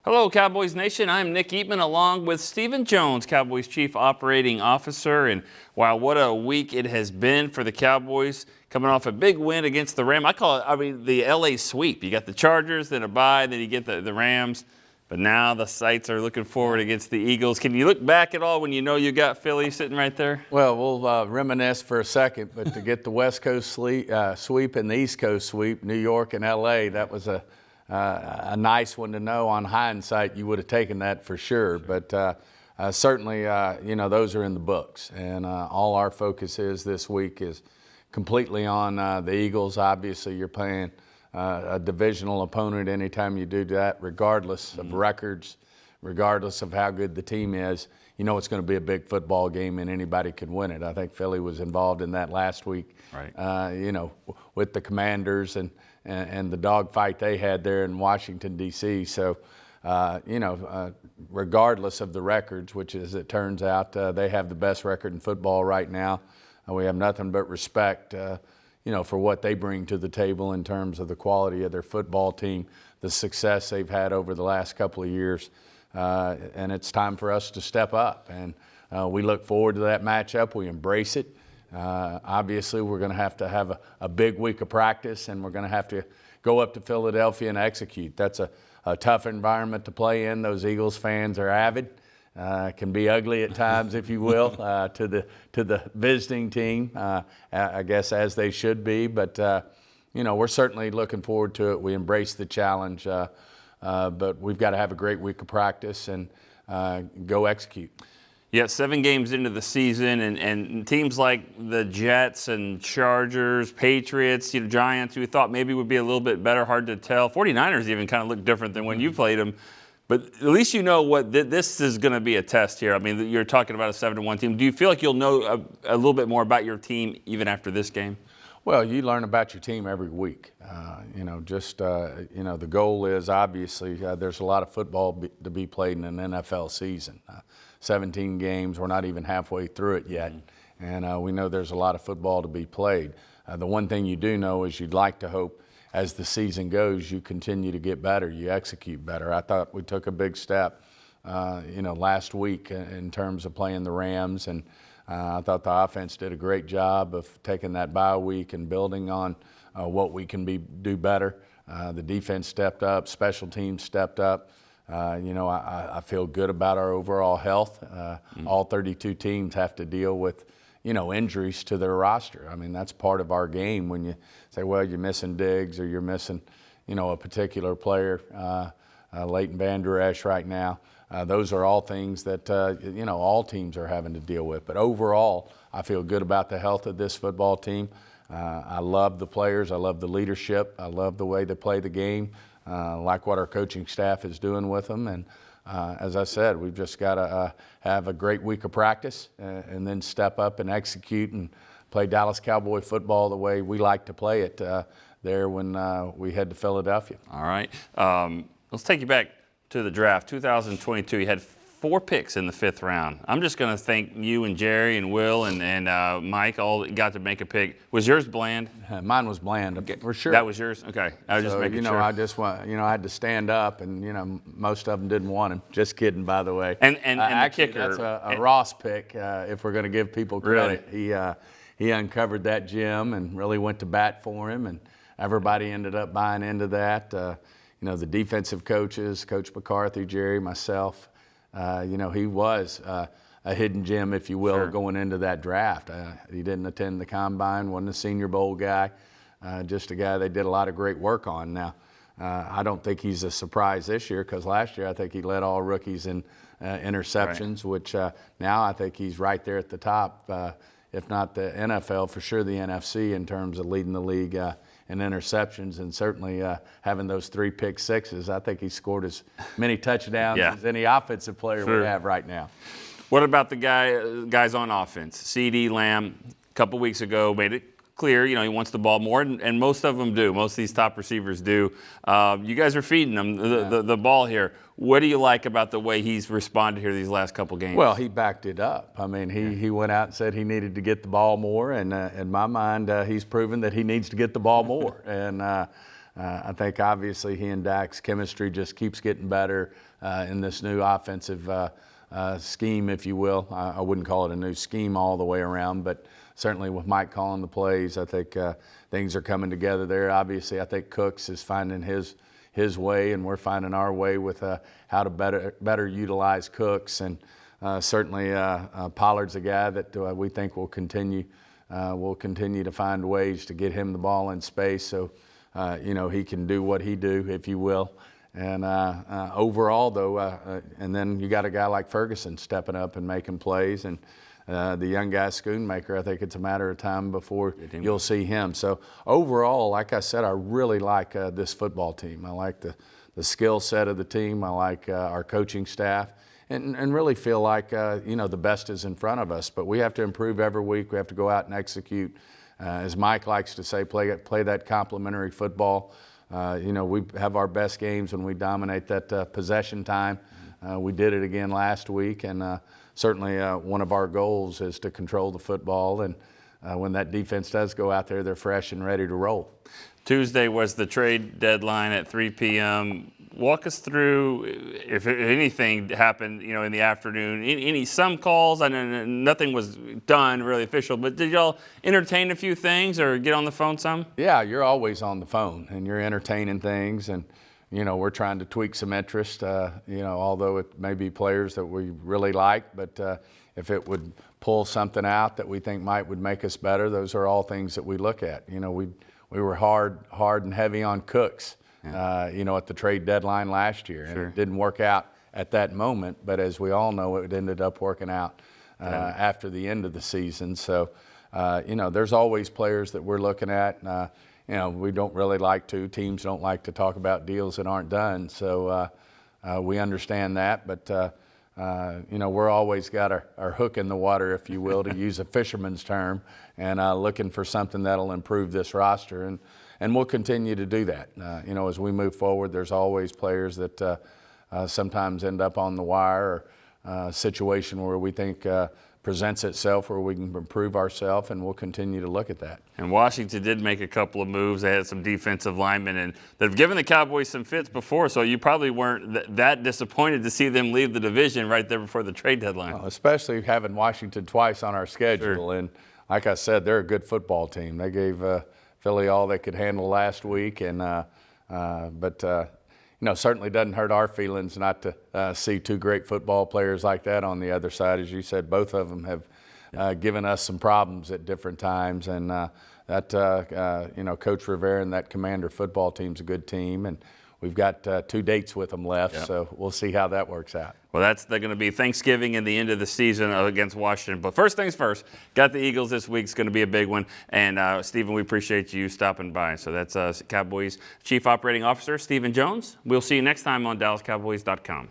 Hello, Cowboys Nation. I'm Nick Eatman along with Stephen Jones, Cowboys Chief Operating Officer. And wow, what a week it has been for the Cowboys, coming off a big win against the Rams. The LA sweep. You got the Chargers, then a bye, then you get the Rams. But now the sights are looking forward against the Eagles. Can you look back at all when you know you got Philly sitting right there? Well, we'll reminisce for a second, but to get the West Coast sweep and the East Coast sweep, New York and LA, that was a nice one to know. On hindsight, you would have taken that for sure. But certainly, those are in the books. And all our focus is this week is completely on the Eagles. Obviously, you're playing a divisional opponent anytime you do that, regardless of records, regardless of how good the team is. You know it's going to be a big football game and anybody could win it. I think Philly was involved in that last week, right. With the Commanders and the dogfight they had there in Washington, D.C. So, regardless of the records, which as it turns out, they have the best record in football right now. We have nothing but respect, for what they bring to the table in terms of the quality of their football team, the success they've had over the last couple of years. And it's time for us to step up. And we look forward to that matchup. We embrace it. Obviously, we're going to have a big week of practice, and we're going to have to go up to Philadelphia and execute. That's a tough environment to play in. Those Eagles fans are avid. Can be ugly at times, if you will, to the visiting team, I guess, as they should be. But, we're certainly looking forward to it. We embrace the challenge, but we've got to have a great week of practice and go execute. Yeah, 7 games into the season, and teams like the Jets and Chargers, Patriots, Giants, who we thought maybe would be a little bit better, hard to tell. 49ers even kind of look different than when you played them. But at least you know what this is going to be a test here. I mean, you're talking about a 7-1 team. Do you feel like you'll know a little bit more about your team even after this game? Well, you learn about your team every week. The goal is obviously there's a lot of football to be played in an NFL season. 17 games, we're not even halfway through it yet. And we know there's a lot of football to be played. The one thing you do know is you'd like to hope as the season goes, you continue to get better, you execute better. I thought we took a big step, last week in terms of playing the Rams, and I thought the offense did a great job of taking that bye week and building on what we can do better. The defense stepped up, special teams stepped up. I feel good about our overall health. All 32 teams have to deal with injuries to their roster. I mean, that's part of our game when you say, well, you're missing Diggs or you're missing, a particular player, Leighton Vander Esch right now. Those are all things that, all teams are having to deal with. But overall, I feel good about the health of this football team. I love the players. I love the leadership. I love the way they play the game. Like what our coaching staff is doing with them. And as I said, we've just got to have a great week of practice and then step up and execute and play Dallas Cowboy football the way we like to play it there when we head to Philadelphia. All right. Let's take you back to the draft. 2022, you had 4 picks in the 5th round. I'm just going to thank you and Jerry and Will and Mike all got to make a pick. Was yours Bland? Mine was Bland, okay, for sure. That was yours? Okay. I was just making sure. I just want, I had to stand up, and, most of them didn't want him. Just kidding, by the way. And actually, the kicker. That's a Ross pick, if we're going to give people credit. Really? He uncovered that gem and really went to bat for him, and everybody ended up buying into that. The defensive coaches, Coach McCarthy, Jerry, myself, he was a hidden gem, if you will, sure, going into that draft. He didn't attend the combine, wasn't a Senior Bowl guy, just a guy they did a lot of great work on. Now, I don't think he's a surprise this year because last year I think he led all rookies in interceptions, right, which now I think he's right there at the top, if not the NFL, for sure the NFC in terms of leading the league in interceptions, and certainly having those 3 pick sixes. I think he scored as many touchdowns as any offensive player we have right now. What about the guys on offense? CD Lamb, a couple weeks ago, made it clear, he wants the ball more, and most of them do. Most of these top receivers do. You guys are feeding them the ball here. What do you like about the way he's responded here these last couple games? Well, he backed it up. I mean, he went out and said he needed to get the ball more, and in my mind, he's proven that he needs to get the ball more. And I think obviously he and Dak's chemistry just keeps getting better in this new offensive scheme, if you will. I wouldn't call it a new scheme all the way around, but certainly with Mike calling the plays, I think things are coming together there. Obviously, I think Cooks is finding his way, and we're finding our way with how to better utilize Cooks. And certainly Pollard's a guy that we think will continue to find ways to get him the ball in space so he can do what he do, if you will. And overall, though, and then you got a guy like Ferguson stepping up and making plays, and the young guy Schoonmaker, I think it's a matter of time before you'll see him. So overall, like I said, I really like this football team. I like the skill set of the team. I like our coaching staff, and really feel like the best is in front of us. But we have to improve every week. We have to go out and execute. As Mike likes to say, play that complementary football. We have our best games when we dominate that possession time. We did it again last week, and certainly one of our goals is to control the football. And when that defense does go out there, they're fresh and ready to roll. Tuesday was the trade deadline at 3 p.m. Walk us through if anything happened, in the afternoon. Some calls. I know nothing was done really official, but did y'all entertain a few things or get on the phone some? Yeah, you're always on the phone and you're entertaining things, and we're trying to tweak some interest. Although it may be players that we really like, but if it would pull something out that we think would make us better, those are all things that we look at. We were hard and heavy on Cooks. At the trade deadline last year. And it didn't work out at that moment, but as we all know, it ended up working out after the end of the season. So, there's always players that we're looking at. We don't really teams don't like to talk about deals that aren't done. So we understand that, but we're always got our hook in the water, if you will, to use a fisherman's term, and looking for something that'll improve this roster. And we'll continue to do that. As we move forward, there's always players that sometimes end up on the wire, or a situation where we think presents itself where we can improve ourselves, and we'll continue to look at that. And Washington did make a couple of moves. They had some defensive linemen, and they've given the Cowboys some fits before, so you probably weren't that disappointed to see them leave the division right there before the trade deadline. Well, especially having Washington twice on our schedule. Sure. And like I said, they're a good football team. They gave Philly all they could handle last week, and certainly doesn't hurt our feelings not to see two great football players like that on the other side. As you said, both of them have given us some problems at different times, and Coach Rivera and that Commander football team's a good team, and we've got 2 dates with them left, so we'll see how that works out. Well, they're going to be Thanksgiving and the end of the season against Washington. But first things first, got the Eagles this week. It's going to be a big one. And, Stephen, we appreciate you stopping by. So that's Cowboys Chief Operating Officer Stephen Jones. We'll see you next time on DallasCowboys.com.